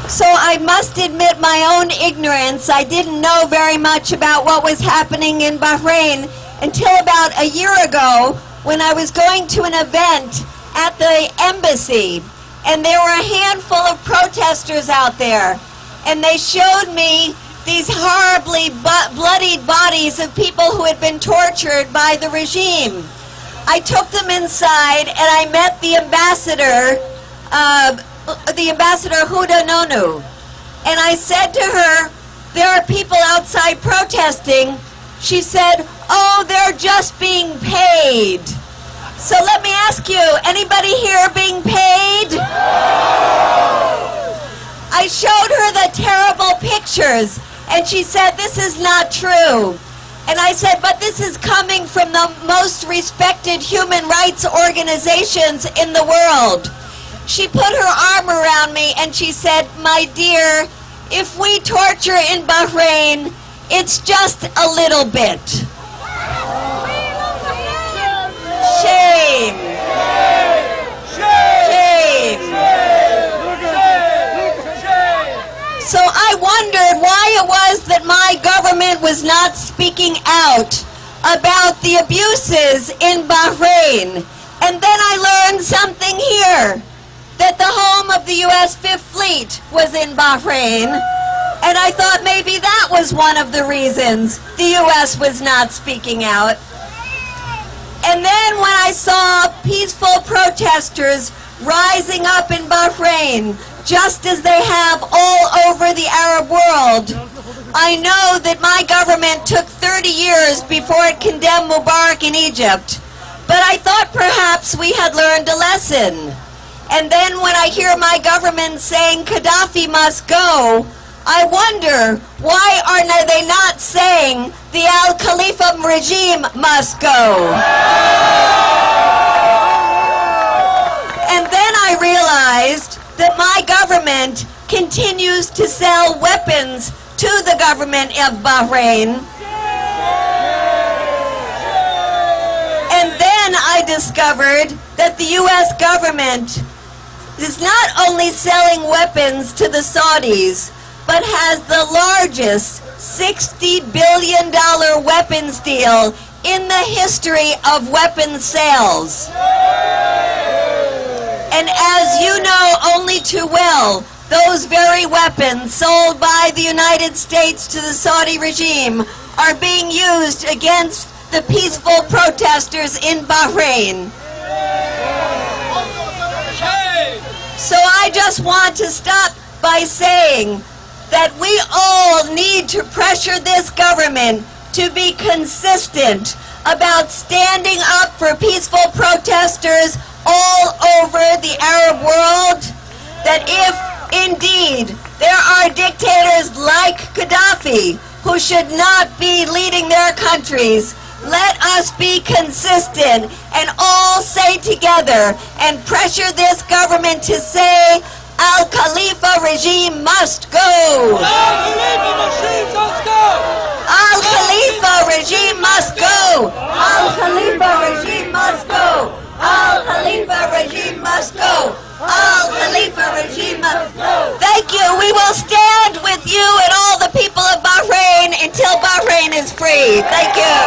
So I must admit my own ignorance. I didn't know very much about what was happening in Bahrain until about a year ago when I was going to an event at the embassy, and there were a handful of protesters out there, and they showed me these horribly bloodied bodies of people who had been tortured by the regime. I took them inside and I met the ambassador Huda Nonu, and I said to her, there are people outside protesting. She said, oh, they're just being paid. So let me ask you, anybody here being paid? I showed her the terrible pictures, and she said, this is not true. And I said, but this is coming from the most respected human rights organizations in the world. She put her arm around me and she said, my dear, if we torture in Bahrain, it's just a little bit. Shame. Shame. So I wondered why it was that my government was not speaking out about the abuses in Bahrain. And then I learned something here, that the home of the U.S. Fifth Fleet was in Bahrain. And I thought maybe that was one of the reasons the U.S. was not speaking out. And then when I saw peaceful protesters rising up in Bahrain, just as they have all over the Arab world, I know that my government took 30 years before it condemned Mubarak in Egypt. But I thought perhaps we had learned a lesson. And then when I hear my government saying Gaddafi must go, I wonder, why are they not saying the Al-Khalifa regime must go? And then I realized that my government continues to sell weapons to the government of Bahrain. And then I discovered that the U.S. government is not only selling weapons to the Saudis, but has the largest $60 billion weapons deal in the history of weapons sales. And as you know only too well, those very weapons sold by the United States to the Saudi regime are being used against the peaceful protesters in Bahrain. So I just want to stop by saying that we all need to pressure this government to be consistent about standing up for peaceful protesters all over the Arab world, that if indeed there are dictators like Gaddafi who should not be leading their countries, let us be consistent and all say together and pressure this government to say, Al-Khalifa regime must go! Al-Khalifa regime must go! Al-Khalifa regime must go! Al-Khalifa regime must go! Al-Khalifa regime must go! Thank you. We will stand with you and all the people of Bahrain until Bahrain is free. Thank you.